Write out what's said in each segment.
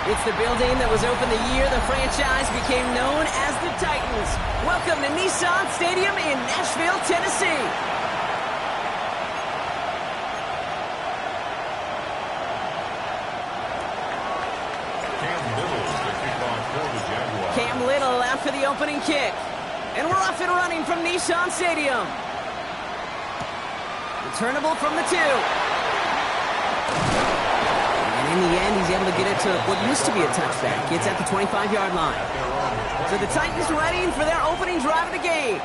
It's the building that was opened the year the franchise became known as the Titans. Welcome to Nissan Stadium in Nashville, Tennessee. Cam Little out for the opening kick. And we're off and running from Nissan Stadium. Returnable from the 2. In the end, he's able to get it to what used to be a touchback. It's at the 25-yard line. So the Titans ready for their opening drive of the game.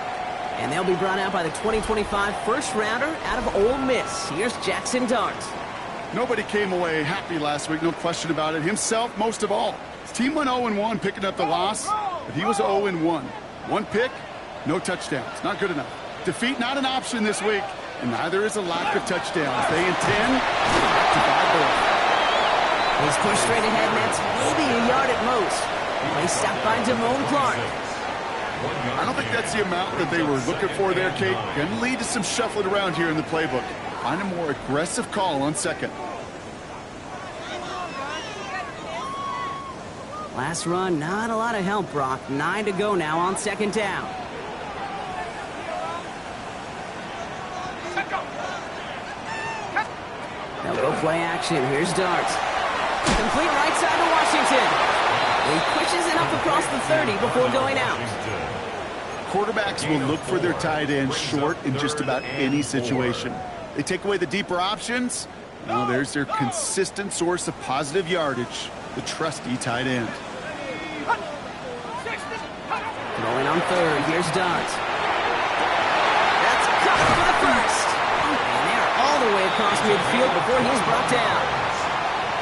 And they'll be brought out by the 2025 first-rounder out of Ole Miss. Here's Jackson Dart. Nobody came away happy last week, no question about it. Himself, most of all. His team went 0-1, picking up the loss, but he was 0-1. One pick, no touchdowns. Not good enough. Defeat not an option this week, and neither is a lack of touchdowns. They intend to buy both. He's pushed straight ahead, and that's maybe a yard at most. He stopped by Damone Clark. I don't think that's the amount that they were looking for there, Kate. Going to lead to some shuffling around here in the playbook. Find a more aggressive call on second. Last run, not a lot of help, Brock. 9 to go now on second down. They'll go play action. Here's Dart. Complete right side to Washington. He pushes it up across the 30 before going out. Quarterbacks will look for their tight end short in just about any situation. They take away the deeper options. Well, there's their consistent source of positive yardage, the trusty tight end. Going on third. Here's Dart. That's cut for the first. And they're all the way across midfield before he's brought down.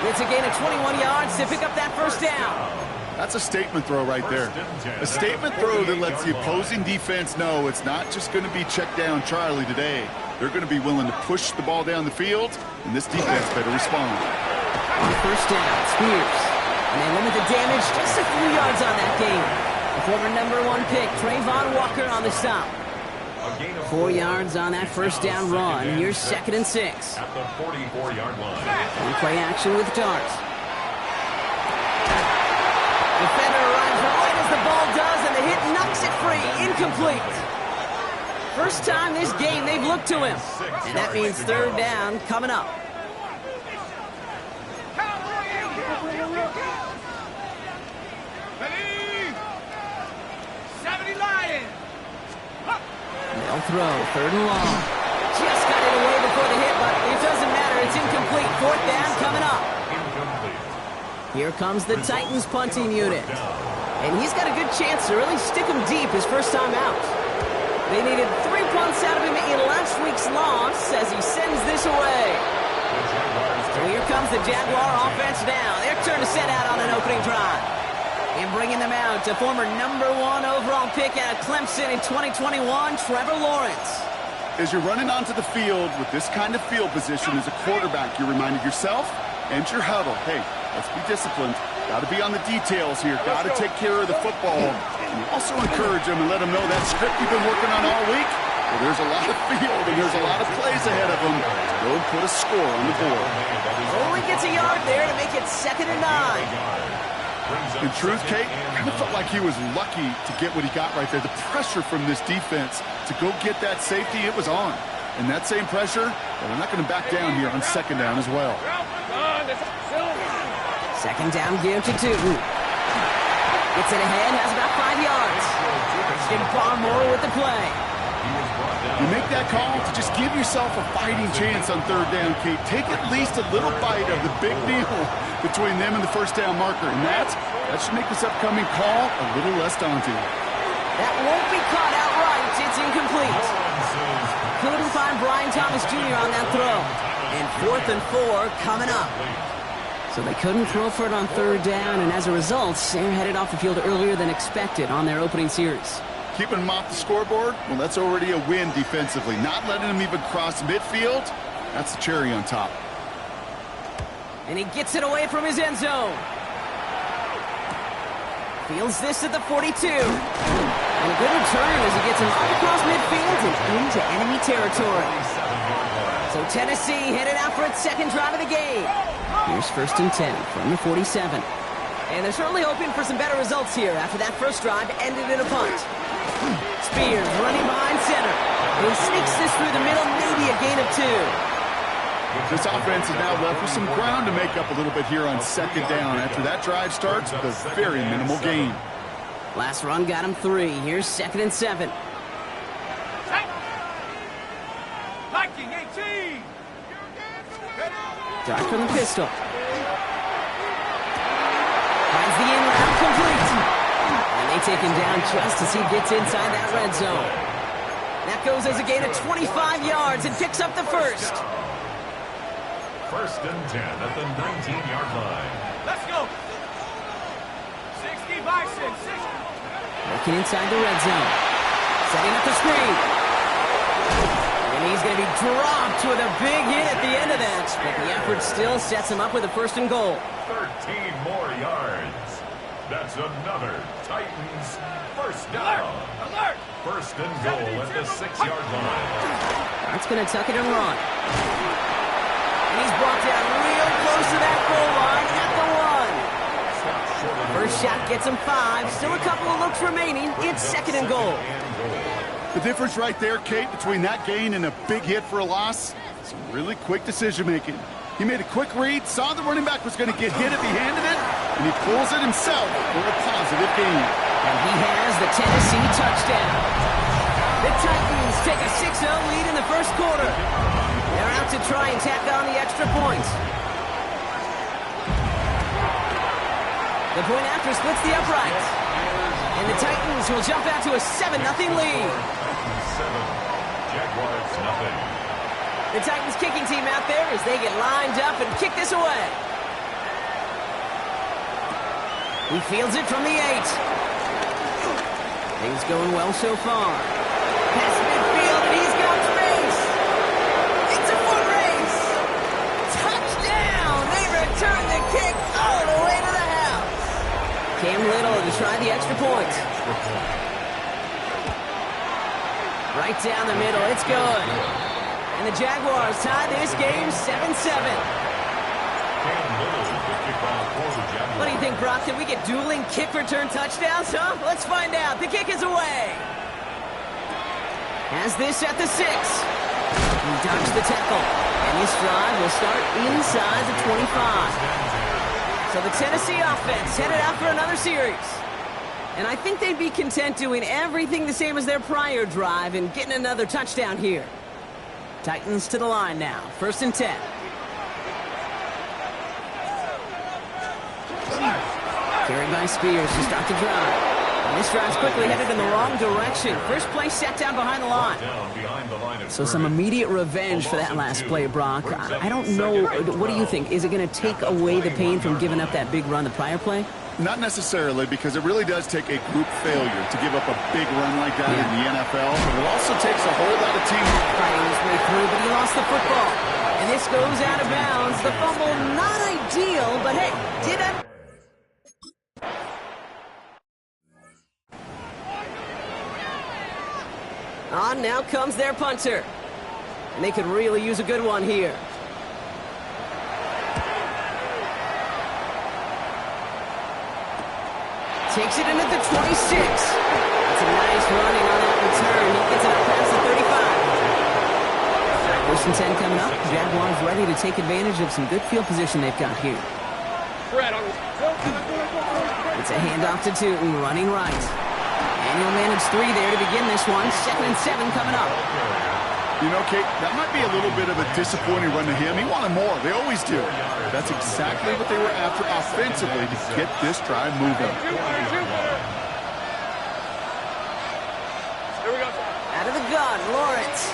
It's a gain of 21 yards to pick up that first down. That's a statement throw right there. A statement throw that lets the opposing defense know it's not just going to be check down Charlie today. They're going to be willing to push the ball down the field, and this defense better respond. On first down, Spears. And they limit the damage just a few yards on that game. The former #1 pick, Trayvon Walker on the stop. 4 yards on that first down run. Here's 2nd and 6. At the 44-yard line. And play action with Dart. Defender arrives right as the ball does, and the hit knocks it free. Incomplete. First time this game they've looked to him. And that means third down coming up. They'll throw, 3rd and long. Just got it away before the hit, but it doesn't matter. It's incomplete. 4th down coming up. Here comes the Titans punting unit. And he's got a good chance to really stick him deep his first time out. They needed 3 punts out of him in last week's loss as he sends this away. So here comes the Jaguar offense now. Their turn to set out on an opening drive. And bringing them out to former #1 overall pick out of Clemson in 2021, Trevor Lawrence. As you're running onto the field with this kind of field position as a quarterback, you're reminding yourself and your huddle, hey, let's be disciplined. Got to be on the details here. Got to take care of the football. And you also encourage them and let them know that script you've been working on all week, well, there's a lot of field and there's a lot of plays ahead of them to go and put a score on the board. Only gets a yard there to make it 2nd and 9. In truth, Kate, kind of felt like he was lucky to get what he got right there. The pressure from this defense to go get that safety, it was on. And that same pressure, well, they're not going to back down here on 2nd down as well. 2nd down, give to 2. Gets it ahead, has about 5 yards. Christian Barmore with the play. You make that call to just give yourself a fighting chance on 3rd down, Kate. Take at least a little bite of the big deal between them and the first down marker. And that should make this upcoming call a little less daunting. That won't be caught outright. It's incomplete. Couldn't find Brian Thomas Jr. on that throw. And 4th and 4 coming up. So they couldn't throw for it on third down, and as a result, they're headed off the field earlier than expected on their opening series. Keeping them off the scoreboard, well, that's already a win defensively. Not letting them even cross midfield, that's the cherry on top. And he gets it away from his end zone. Fields this at the 42. And a good return as he gets him up across midfield and into enemy territory. So Tennessee headed out for its second drive of the game. Here's 1st and 10 from the 47. And they're certainly hoping for some better results here after that first drive ended in a punt. Spears running behind center. He sneaks this through the middle, maybe a gain of 2. This offense is now left with some ground to make up a little bit here on second down after that drive starts with a very minimal gain. Last run got him 3. Here's 2nd and 7. Viking 18. Dark from the pistol. Finds the in route complete. And they take him down just as he gets inside that red zone. That goes as a gain of 25 yards and picks up the first. 1st and 10 at the 19-yard line. Let's go. 60 Bison, 60. Working inside the red zone. Setting up the screen. And he's going to be dropped with a big hit at the end of that. But the effort still sets him up with a 1st and goal. 13 more yards. That's another Titans 1st down. Alert! 1st and goal at the 6-yard line. That's going to tuck it and run. And he's brought down real close to that goal line at the 1. First shot gets him 5. Still a couple of looks remaining. It's 2nd and goal. The difference right there, Kate, between that gain and a big hit for a loss, some really quick decision-making. He made a quick read, saw the running back was going to get hit if he handed it, and he pulls it himself for a positive gain. And he has the Tennessee touchdown. The Titans take a 6-0 lead in the first quarter. They're out to try and tack on the extra point. The point after splits the uprights. And the Titans will jump out to a 7-0 lead. 7, Jaguars nothing. The Titans kicking team out there as they get lined up and kick this away. He fields it from the 8. Things going well so far. Past midfield, and he's got space. It's a foot race. Touchdown! They return the kick all the way to the house. Cam Little to try the extra point. Right down the middle, it's good. And the Jaguars tie this game 7-7. What do you think, Brock? Can we get dueling kick return touchdowns, huh? Let's find out. The kick is away. Has this at the 6. He dodged the tackle. And this drive will start inside the 25. So the Tennessee offense headed out for another series. And I think they'd be content doing everything the same as their prior drive and getting another touchdown here. Titans to the line now. 1st and 10. Carried by Spears to start the drive. And this drive's quickly headed in the wrong direction. First play set down behind the line. So some immediate revenge for that last play, Brock. I don't know. What do you think? Is it going to take away the pain from giving up that big run the prior play? Not necessarily, because it really does take a group failure to give up a big run like that in the NFL. But it also takes a whole lot of teamwork. Fighting his way through, but he lost the football. And this goes out of bounds. The fumble, not ideal, but hey, did it. On now comes their punter. And they could really use a good one here. Takes it in at the 26. That's a nice running on that return. He gets it up past the 35. 1st and 10 coming up. Jaguars ready to take advantage of some good field position they've got here. It's a handoff to Tootin, running right. And he'll manage 3 there to begin this one. 2nd and 7 coming up. You know, Kate, that might be a little bit of a disappointing run to him. He wanted more. They always do. That's exactly what they were after offensively to get this drive moving. Out of the gun, Lawrence.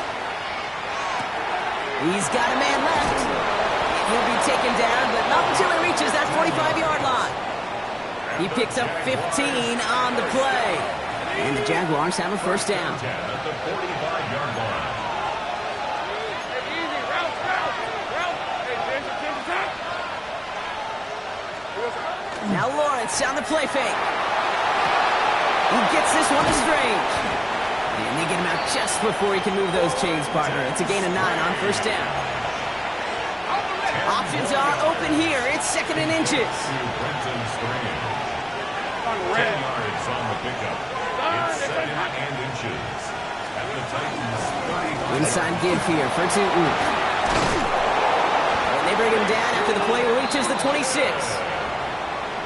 He's got a man left. He'll be taken down, but not until he reaches that 45-yard line. He picks up 15 on the play. And the Jaguars have a first down. 10 at the 45-yard line. Now Lawrence on the play fake. He gets this one to Strange. And they get him out just before he can move those chains, partner. It's a gain of 9 on first down. Options are open here. It's 2nd and inches. 10 yards on the pickup. It's 2nd and inches. At the Titans' 35. Inside give here for Tootin. And they bring him down after the play reaches the 26.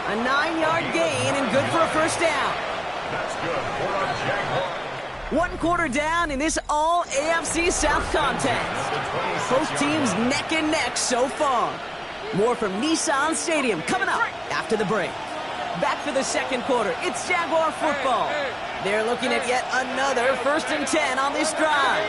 A 9-yard gain and good for a first down. That's good for a Jaguar. 1 quarter down in this all AFC South contest. Both teams neck and neck so far. More from Nissan Stadium coming up after the break. Back for the second quarter. It's Jaguar football. They're looking at yet another 1st and 10 on this drive.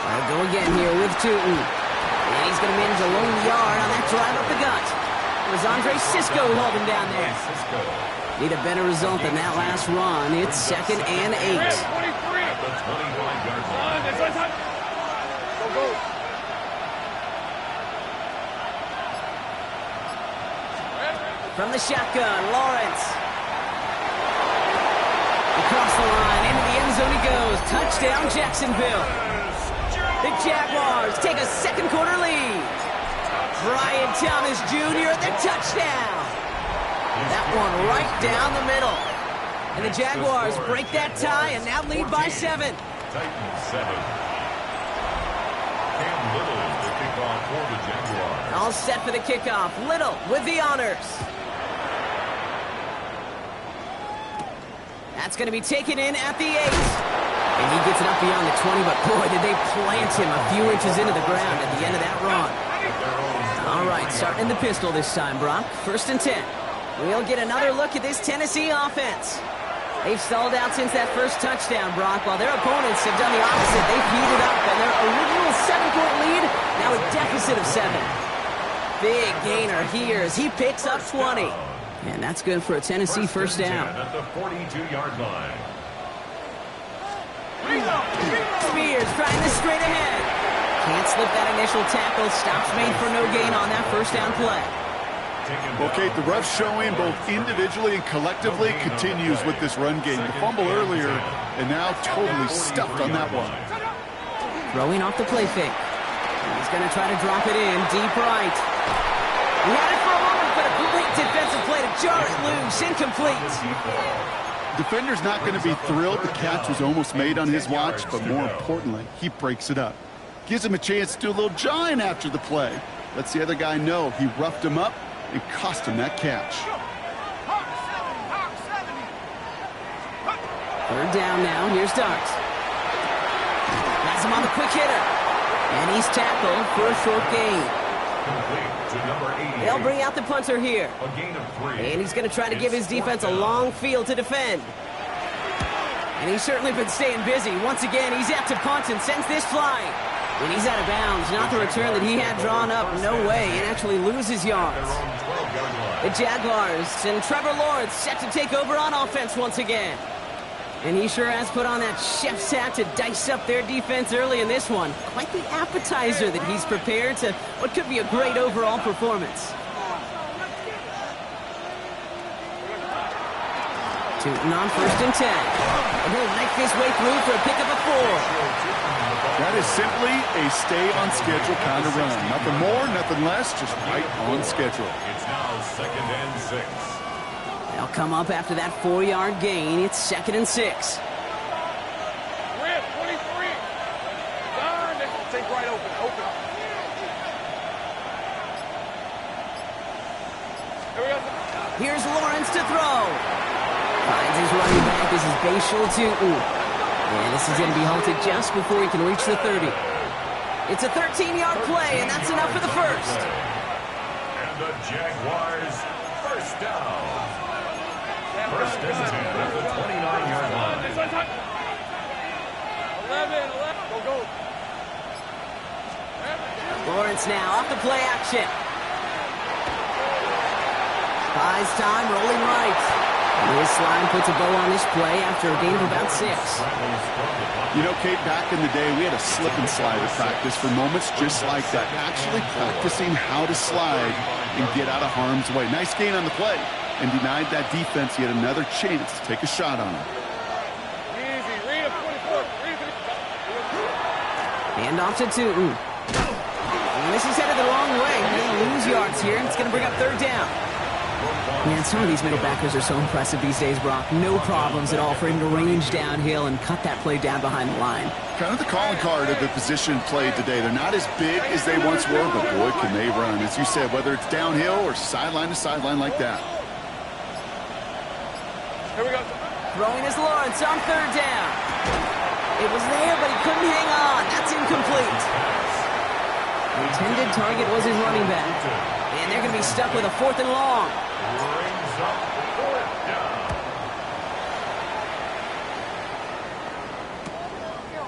I'll go again here with Tootin. And he's going to manage a lone yard on that drive up the gut. It was Andre Cisco who held him down there. Need a better result than that last run. It's 2nd and 8. At the 25-yard line. From the shotgun, Lawrence. Across the line, into the end zone he goes. Touchdown, Jacksonville. The Jaguars take a second quarter lead. Brian Thomas Jr. the touchdown. That one right down the middle. And the Jaguars break that tie and now lead by 7. Titans 7. Cam Little is the kickoff for the Jaguars. All set for the kickoff. Little with the honors. That's going to be taken in at the 8. And he gets it up beyond the 20, but boy, did they plant him a few inches into the ground at the end of that run. All right, starting in the pistol this time, Brock. 1st and 10. We'll get another look at this Tennessee offense. They've stalled out since that first touchdown, Brock, while their opponents have done the opposite. They've heated up, and their original 7-point lead, now a deficit of 7. Big gainer here as he picks up 20. And that's good for a Tennessee first down. At the 42-yard line. Spears trying this straight ahead. Can't slip that initial tackle. Stops made for no gain on that first down play. Okay, the rough showing both individually and collectively continues with this run game. The fumble earlier, and now totally stuffed on that one. Throwing off the play fake. He's going to try to drop it in deep right. He had it for a moment, but a great defensive play to jar it loose. Incomplete. Defender's not going to be thrilled the catch was almost made on his watch, but more importantly, he breaks it up. Gives him a chance to do a little jawing after the play. Lets the other guy know he roughed him up and cost him that catch. 3rd down now. Here's Darts. Has him on the quick hitter. And he's tackled for a short gain. Complete to number 88. They'll bring out the punter here. A gain of 3. And he's going to try to give his defense a long field to defend. And he's certainly been staying busy. Once again, he's out to punt and sends this flying. And he's out of bounds. Not the return that he had drawn up. No way. And actually loses yards. The Jaguars and Trevor Lawrence set to take over on offense once again. And he sure has put on that chef's hat to dice up their defense early in this one. Quite the appetizer that he's prepared to what could be a great overall performance. Tootin on 1st and 10. And he'll knife his way through for a pickup of 4. That is simply a stay-on-schedule kind of run. Nothing more, nothing less, just right on schedule. It's now 2nd and 6. They'll come up after that 4-yard gain. It's 2nd and 6. Red 23. Darn, they take right open. Here we go. Here's Lawrence to throw. Finds his running back. This is Bashal Tootin. And this is going to be halted just before he can reach the 30. It's a 13-yard play, and that's enough for the first. And the Jaguars' first down. First and 10 at the 29-yard line. 11. Go. Lawrence now off the play action. Buys time, rolling right. This line puts a bow on this play after a gain of about 6. You know, Kate, back in the day, we had a slip and slide at practice for moments just like that. Actually practicing how to slide and get out of harm's way. Nice gain on the play. And denied that defense yet another chance to take a shot on him. Easy. Read him, 24. Hand off to Tootin. And this is headed the wrong way. He's going to lose yards here, and it's going to bring up third down. Man, some of these middle backers are so impressive these days, Brock. No problems at all for him to range downhill and cut that play down behind the line. Kind of the calling card of the position played today. They're not as big as they once were, but boy, can they run. As you said, whether it's downhill or sideline to sideline like that. Here we go. Throwing is Lawrence on third down. It was there, but he couldn't hang on. That's incomplete. The intended target was his running back. And they're going to be stuck with a 4th and long. Brings up fourth down.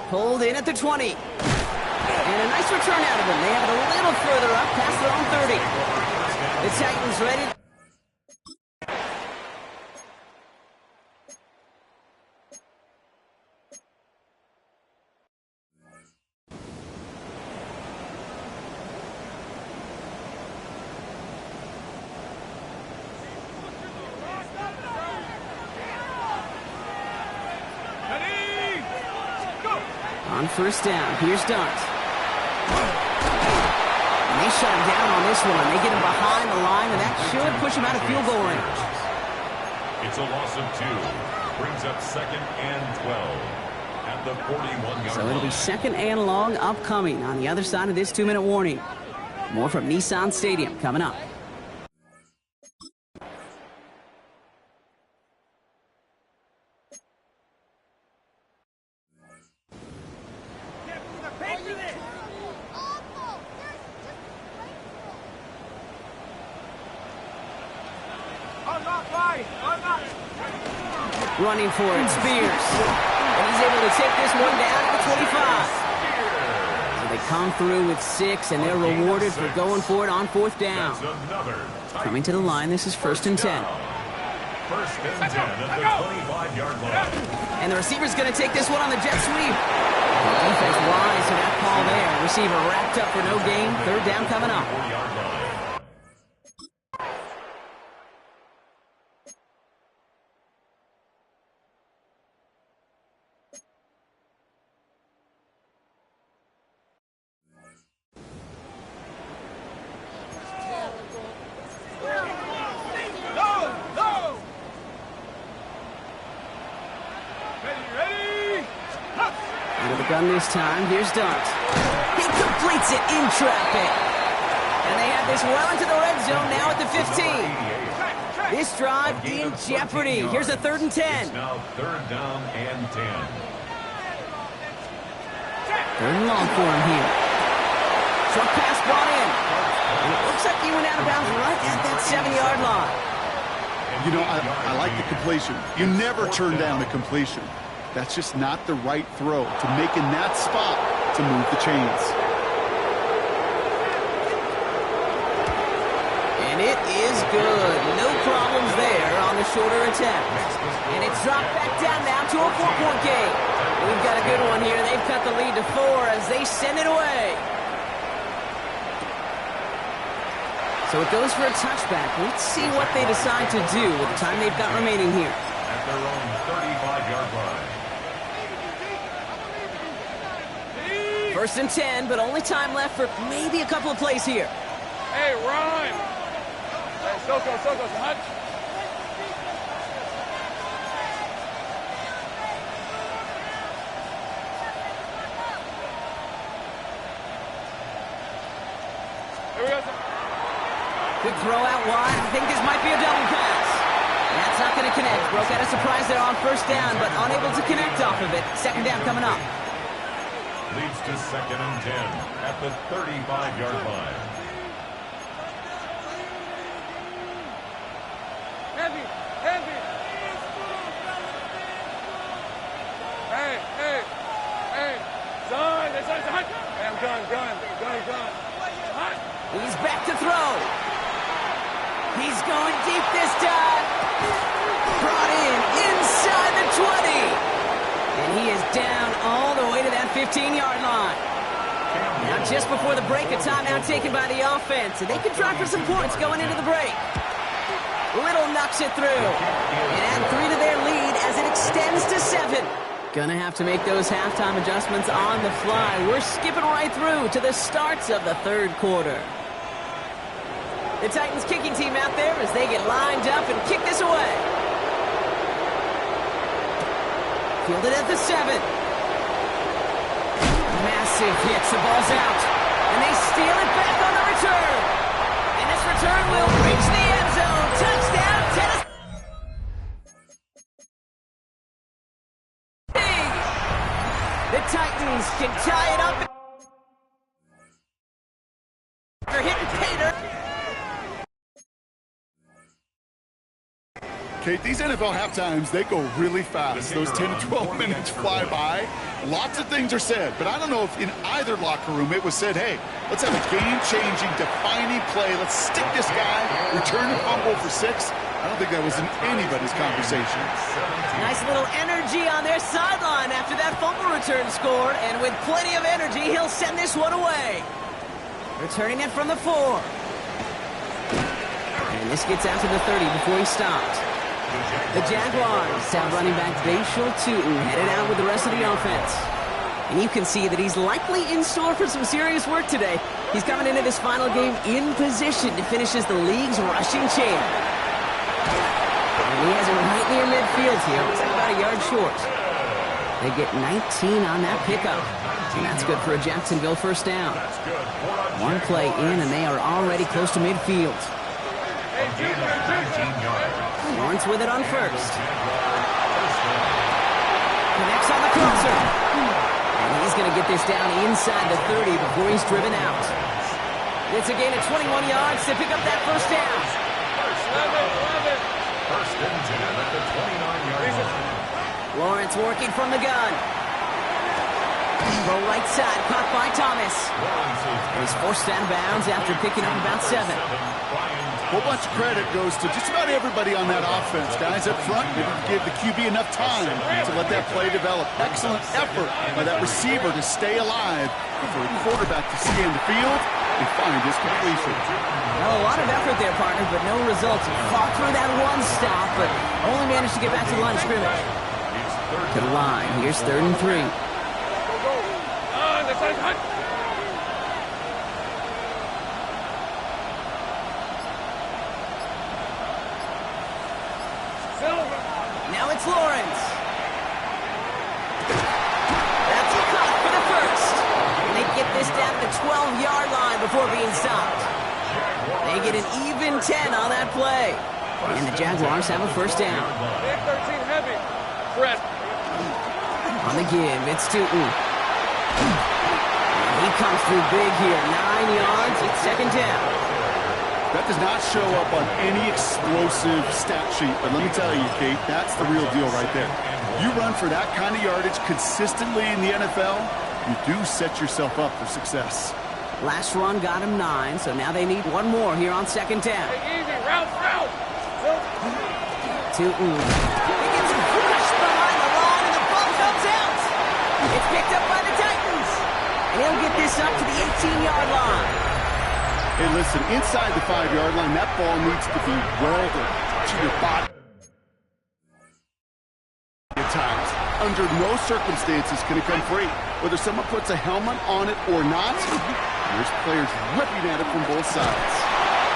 Pulled in at the 20. And a nice return out of them. They have it a little further up past their own 30. The Titans ready. On first down, here's Dunt. And they shut him down on this one. They get him behind the line, and that should push him out of field goal range. It's a loss of 2. Brings up 2nd and 12 at the 41-yard line. So it'll be 2nd and long upcoming on the other side of this 2-minute warning. More from Nissan Stadium coming up. Running for it, Spears. And he's able to take this one down at the 25. So they come through with 6, and they're rewarded for going for it on 4th down. Coming to the line, this is 1st and 10. First and 10 at the 25-yard line. And the receiver's going to take this one on the jet sweep. The defense wise to that call there. Receiver wrapped up for no gain. 3rd down coming up. 4-yard line. Gun this time. Here's Dunt. He completes it in traffic. And they have this well into the red zone now at the 15. This drive in jeopardy. Here's a 3rd and 10. It's now 3rd down and 10. 3rd and long for him here. Short pass brought in. And it looks like he went out of bounds right at that 7-yard line. You know, I like the completion. You never turn down a completion. That's just not the right throw to make in that spot to move the chains. And it is good. No problems there on the shorter attempt. And it's dropped back down now to a 4-point game. We've got a good one here. They've cut the lead to 4 as they send it away. So it goes for a touchback. Let's see what they decide to do with the time they've got remaining here. At their own 35-yard line. 1st and 10, but only time left for maybe a couple of plays here. Hey, run! Hey, Soko, hunch. Here we go. Good throw out wide. I think this might be a double pass. That's not going to connect. Broke out a surprise there on 1st down, but unable to connect off of it. 2nd down coming up. Leads to 2nd and 10 at the 35-yard line. I'm done. He's back to throw. He's going deep this time. Brought in inside the 20. And he is down all the way to that 15-yard line. Now just before the break, a timeout taken by the offense. And they can try for some points going into the break. Little knocks it through. And add 3 to their lead as it extends to 7. Gonna have to make those halftime adjustments on the fly. We're skipping right through to the starts of the third quarter. The Titans kicking team out there as they get lined up and kick this away. Fielded at the 7. Massive hits. The ball's out. And they steal it back on the return. And this return will reach the end zone. Touchdown, Tennessee. The Titans can tie it up. They're hitting Cater. Kate, these NFL halftimes, they go really fast. Those 10 to 12 minutes fly by. Lots of things are said, but I don't know if in either locker room it was said, hey, let's have a game-changing, defining play. Let's stick this guy, return a fumble for 6. I don't think that was in anybody's conversation. Nice little energy on their sideline after that fumble return scored, and with plenty of energy, he'll send this one away. Returning it from the 4. And this gets out to the 30 before he stopped. The Jaguars have running back Bashal Tootin headed out with the rest of the offense. And you can see that he's likely in store for some serious work today. He's coming into this final game in position to finish as the league's rushing champ. And he has it right near midfield here. Looks like about a yard short. They get 19 on that pickup. And that's good for a Jacksonville first down. One play in, and they are already close to midfield. Lawrence with it on first. Connects on the crosser. And he's going to get this down inside the 30 before he's driven out. It's a gain of 21 yards to pick up that first down. First and 10 at the 29-yard line. Lawrence working from the gun. The right side caught by Thomas. He's forced out of bounds after picking up about 7. A whole bunch of credit goes to just about everybody on that offense. Guys up front didn't give the QB enough time to let that play develop. Excellent effort by that receiver to stay alive for a quarterback to scan the field and find his completion. Well, a lot of effort there, partner, but no results. He fought through that one stop, but only managed to get back to the line of scrimmage. To the line. Here's 3rd and 3. Now it's Lawrence. That's a cut for the first. And they get this down to the 12-yard line before being stopped. They get an even 10 on that play. And the Jaguars have a first down. 13 heavy. Fred. On the give, it's Tootin. And he comes through big here. 9 yards, it's second down. That does not show up on any explosive stat sheet, but let me tell you, Kate, that's the real deal right there. You run for that kind of yardage consistently in the NFL, you do set yourself up for success. Last run got him 9, so now they need one more here on second down. Hey, easy, route. Tootin. He gets crushed behind the line, and the ball comes out. It's picked up by the Titans. And he'll get this up to the 18-yard line. Hey, listen, inside the 5-yard line, that ball needs to be welded to your body at times. Under no circumstances can it come free. Whether someone puts a helmet on it or not, there's players ripping at it from both sides.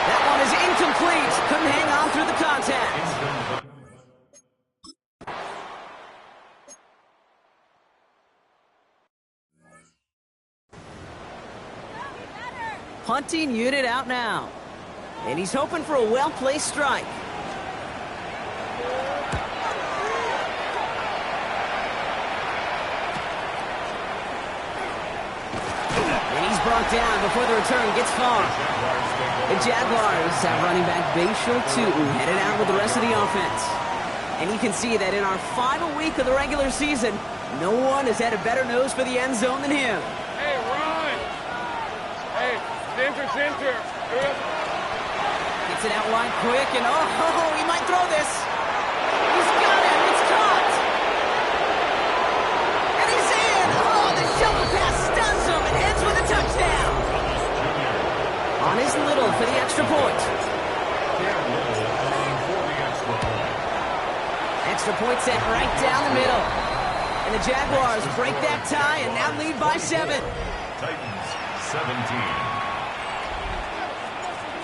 That one is incomplete. Couldn't hang on through the contact. Punting unit out now. And he's hoping for a well-placed strike. And he's brought down before the return gets far. The Jaguars have running back Bashal Tootin headed out with the rest of the offense. And you can see that in our final week of the regular season, no one has had a better nose for the end zone than him. Hey, Hey, center. Here we go. Gets it out wide quick, and oh, he might throw this. He's got it. It's caught. And he's in. Oh, the shovel pass stuns him and ends with a touchdown. On his Little for the extra point. Extra point set right down the middle. And the Jaguars break that tie and now lead by 7. Titans 17.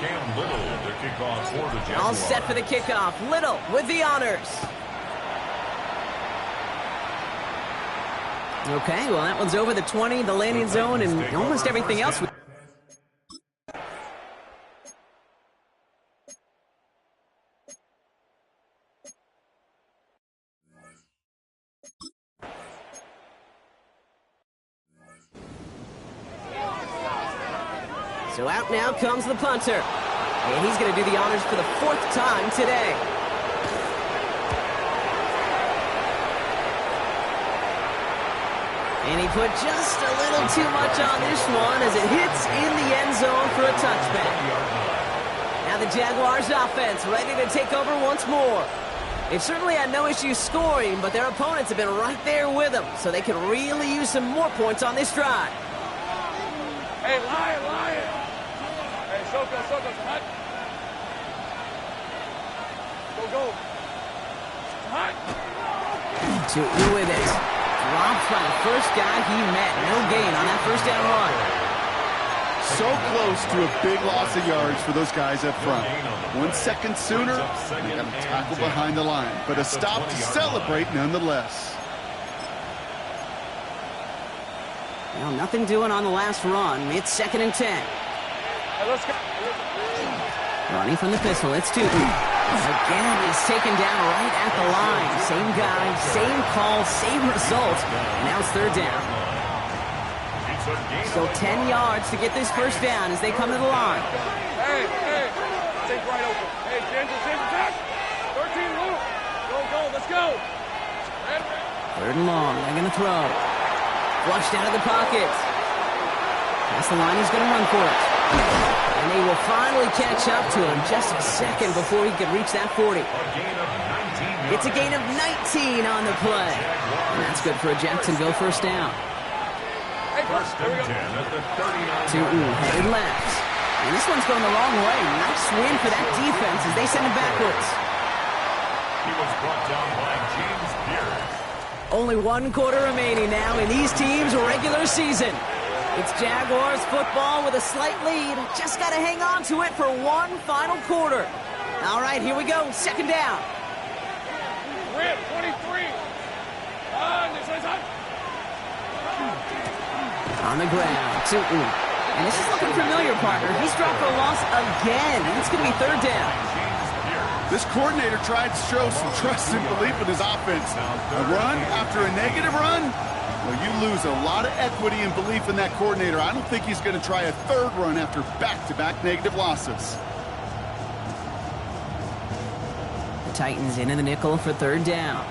Cam Little to kick off for the Jaguars. All set for the kickoff. Little with the honors. Okay, well, that one's over the 20, the landing zone, and almost everything else. So out now comes the punter. And he's going to do the honors for the 4th time today. And he put just a little too much on this one as it hits in the end zone for a touchback. Now the Jaguars offense ready to take over once more. They've certainly had no issue scoring, but their opponents have been right there with them, so they could really use some more points on this drive. Hey, Lion. Hey, Soko, hot. Go. Hot. To with it. Dropped by the first guy he met. No gain on that first down run. So close to a big loss of yards for those guys up front. 1 second sooner, they got a tackle behind the line. But a stop to celebrate nonetheless. Well, nothing doing on the last run. It's 2nd and 10. Hey, let's go. Running from the pistol, it's Tootin. Again, he's taken down right at the line. Same guy, same call, same result. And now it's 3rd down. So 10 yards to get this first down as they come to the line. Hey. Take right open. Hey, Ginger, back. 13, Luke. Go, let's go. 3rd and long, they're going to throw. Flushed out of the pocket. Past the line, he's going to run for it. And they will finally catch up to him just a second before he could reach that 40. It's a gain of 19 on the play. And that's good for a Jacksonville first down. First and 10 at the 39. Tootin headed left. And this one's going the wrong way. Nice win for that defense as they send him backwards. He was brought down by James Beard. Only 1 quarter remaining now in these teams' regular season. It's Jaguars football with a slight lead. Just got to hang on to it for one final quarter. All right, here we go. 2nd down. Rip, 23. This is hot. On the ground, Tootin. And this is looking familiar, partner. He's dropped for a loss again, and it's going to be 3rd down. This coordinator tried to show some trust and belief in his offense. A run after a negative run? Well, you lose a lot of equity and belief in that coordinator. I don't think he's going to try a 3rd run after back-to-back negative losses. The Titans into the nickel for 3rd down.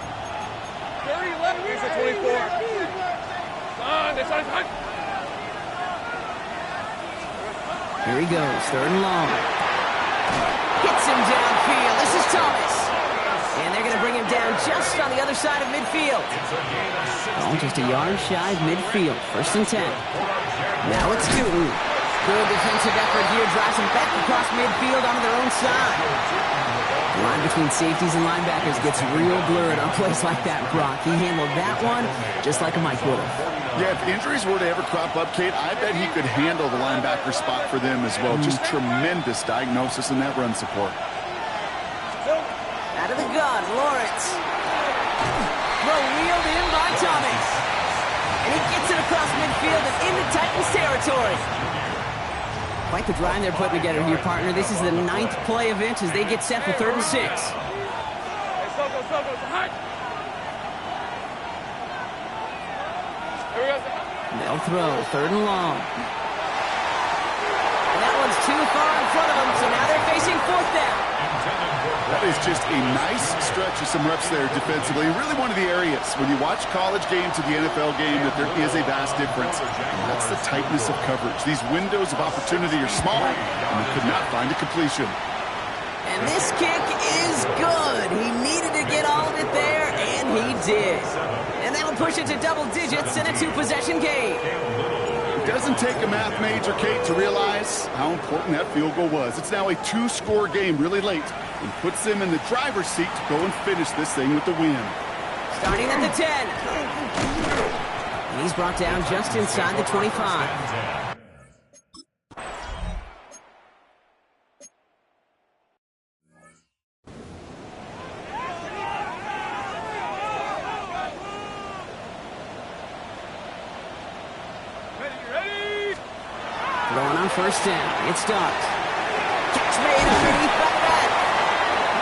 30, 11, here's the 24. This is hot. Here he goes, 3rd and long. Hits him downfield. This is Thomas. And they're going to bring him down just on the other side of midfield. Oh, just a yard shy of midfield. 1st and 10. Now it's Tootin. Good defensive effort here. Drives him back across midfield onto their own side. The line between safeties and linebackers gets real blurred on plays like that, Brock. He handled that one just like a Mike would have. Yeah, if injuries were to ever crop up, Kate, I bet he could handle the linebacker spot for them as well. Just tremendous diagnosis in that run support. Out of the gun, Lawrence. Throw wheeled in by Thomas. And he gets it across midfield and into Titans territory. Quite the drive they're putting together here, partner. This is the 9th play of inch as they get set for 3rd and 6. Hey, Soko, hot. Here we go. They'll throw, 3rd and long. And that one's too far in front of them, so now they're facing 4th down. Intended for That is just a nice stretch of some reps there defensively. Really one of the areas when you watch college game to the NFL game that there is a vast difference. And that's the tightness of coverage. These windows of opportunity are small, and they could not find a completion. And this kick is good. He needed to get all of it there, and he did. And that'll push it to double digits in a two-possession game. It doesn't take a math major, Kate, to realize how important that field goal was. It's now a two-score game really late and puts them in the driver's seat to go and finish this thing with the win. Starting at the 10. And he's brought down just inside the 25. Going on first down. It starts. Catch made underneath by that.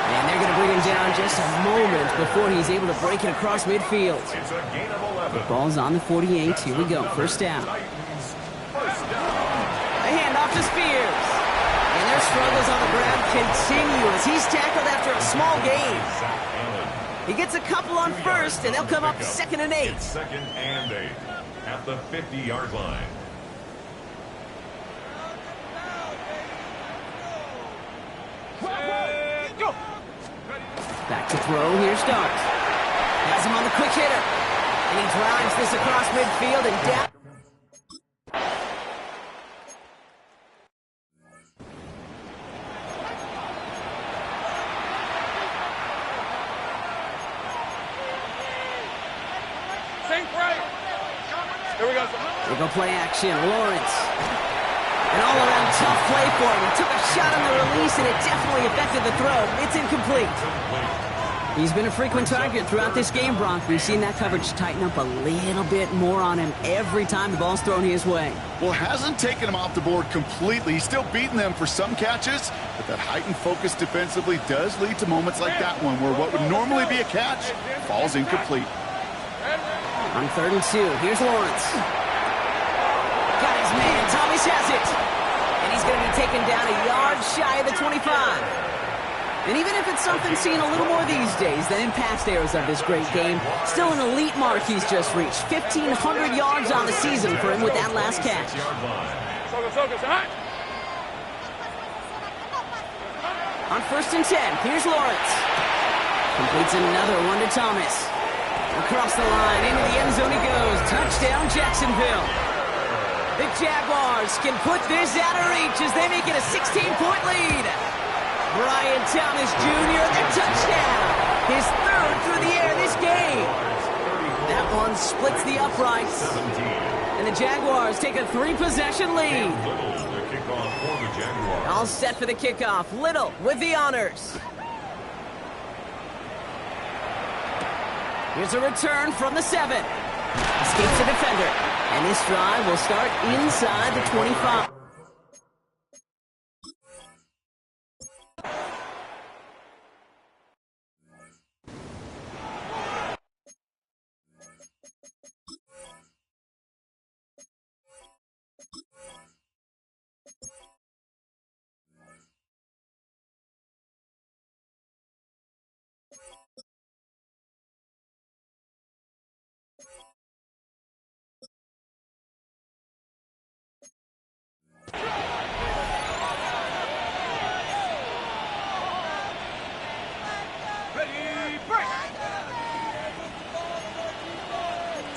And they're going to bring him down just a moment before he's able to break it across midfield. It's a gain of 11. The ball's on the 48. Here we go. First down. A handoff to Spears. And their struggles on the ground continue as he's tackled after a small gain. He gets a couple on first, and they'll come up 2nd and 8. It's 2nd and 8 at the 50-yard line. Back to throw. Here starts. Has him on the quick hitter. And he drives this across midfield and down. Here we go. They go play action. Lawrence. An all-around tough play for him. He took a shot on the release, and it definitely affected the throw. It's incomplete. He's been a frequent target throughout this game, Brock. We've seen that coverage tighten up a little bit more on him every time the ball's thrown his way. Well, hasn't taken him off the board completely. He's still beating them for some catches, but that heightened focus defensively does lead to moments like that one where what would normally be a catch falls incomplete. On 3rd and 2, here's Lawrence. Got his man. Thomas has it. And he's going to be taken down a yard shy of the 25. And even if it's something seen a little more these days than in past eras of this great game, still an elite mark he's just reached. 1,500 yards on the season for him with that last catch. On 1st and 10, here's Lawrence. Completes another one to Thomas. Across the line, into the end zone he goes. Touchdown, Jacksonville. The Jaguars can put this out of reach as they make it a 16-point lead. Brian Thomas Jr., the touchdown. His 3rd through the air this game. That one splits the uprights. And the Jaguars take a 3-possession lead. All set for the kickoff. Little with the honors. Here's a return from the 7. Escapes the defender. And this drive will start inside the 25.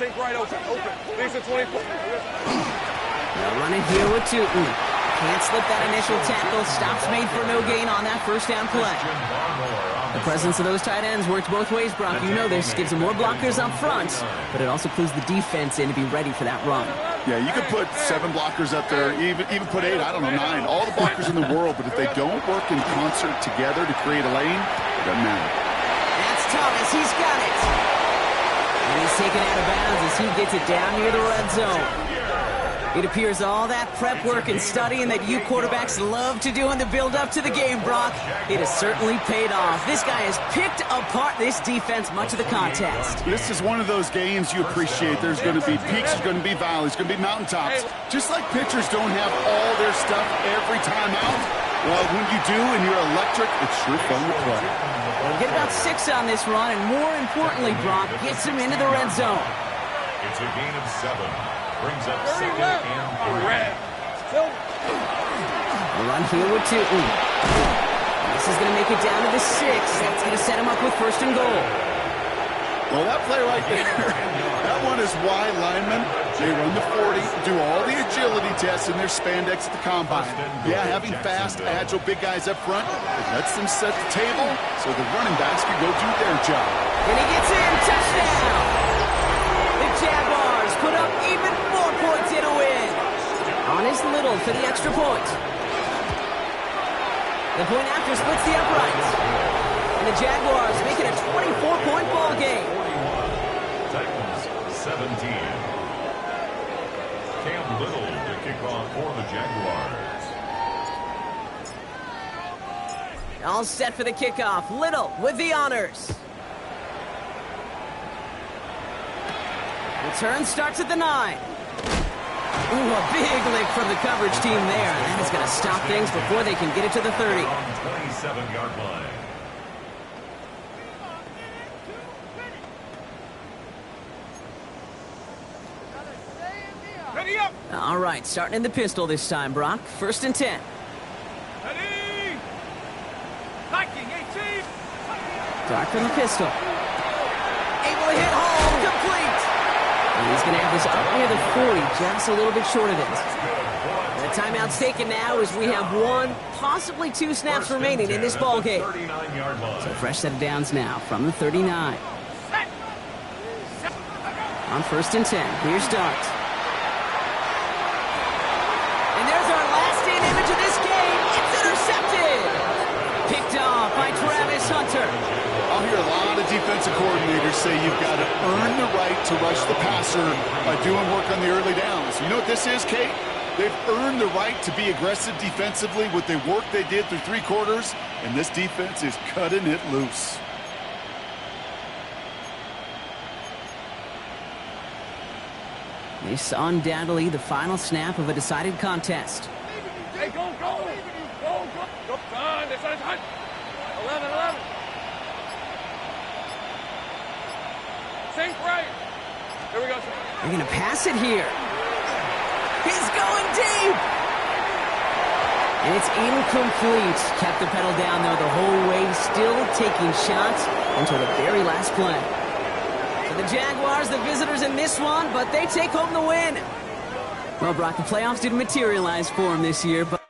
Think right open. These are 24. They'll run it here with Tootin. Can't slip that initial tackle. Stops made for no gain on that first down play. The presence of those tight ends works both ways, Brock. You know this. Gives them more blockers up front, but it also clues the defense in to be ready for that run. Yeah, you could put 7 blockers up there, even put 8, I don't know, 9. All the blockers in the world, but if they don't work in concert together to create a lane, it doesn't matter. That's Thomas. He's got it. And he's taken out of bounds as he gets it down near the red zone. It appears all that prep work and studying that you quarterbacks love to do in the build-up to the game, Brock, it has certainly paid off. This guy has picked apart this defense much of the contest. This is one of those games you appreciate. There's going to be peaks, there's going to be valleys, there's going to be mountaintops. Just like pitchers don't have all their stuff every time out, Well, when you do and you're electric, it's sure fun to play. We'll get about 6 on this run, and more importantly, Brock gets him into the red zone. It's a gain of 7. Brings up 2nd left. and 3. Red. Still. A run here with Tootin. This is going to make it down to the 6. That's going to set him up with 1st and goal. Well, that play right there, that one is why linemen, they run the 40, do all the agility tests in their spandex at the combine. Yeah, having fast, agile, big guys up front, it lets them set the table so the running backs can go do their job. And he gets in, touchdown! The Jaguars put up even more points in a win. On is Little for the extra point. The point after splits the uprights. And the Jaguars make it a 24-point ball game. Titans 17. Cam Little to kick off for the Jaguars. All set for the kickoff. Little with the honors. Return starts at the 9. Ooh, a big lick from the coverage team there. That is going to stop things before they can get it to the 30. On 27-yard line. Ready up. All right, starting in the pistol this time, Brock. 1st and 10. Ready. Hiking, 18. Dark from the pistol. Able to hit home, complete. And he's going to have this up near the 40, just a little bit short of it. The timeout's taken now as we have 1, possibly 2 snaps remaining in this ball game. So fresh set of downs now from the 39. On 1st and 10, here's Dart. And there's our last in image of this game. It's intercepted. Picked off by Travis Hunter. I'll hear a lot of defensive coordinators say you've got to earn the right to rush the passer by doing work on the early downs. You know what this is, Kate? They've earned the right to be aggressive defensively with the work they did through 3 quarters, and this defense is cutting it loose. This undoubtedly the final snap of a decided contest. Hey, go. Go. Done. It's on. 11. Think right. Here we go, sir. They're going to pass it here. He's going deep. And it's incomplete. Kept the pedal down, though, the whole way, still taking shots until the very last play. So the Jaguars, the visitors in this one, but they take home the win. Well, Brock, the playoffs didn't materialize for them this year, but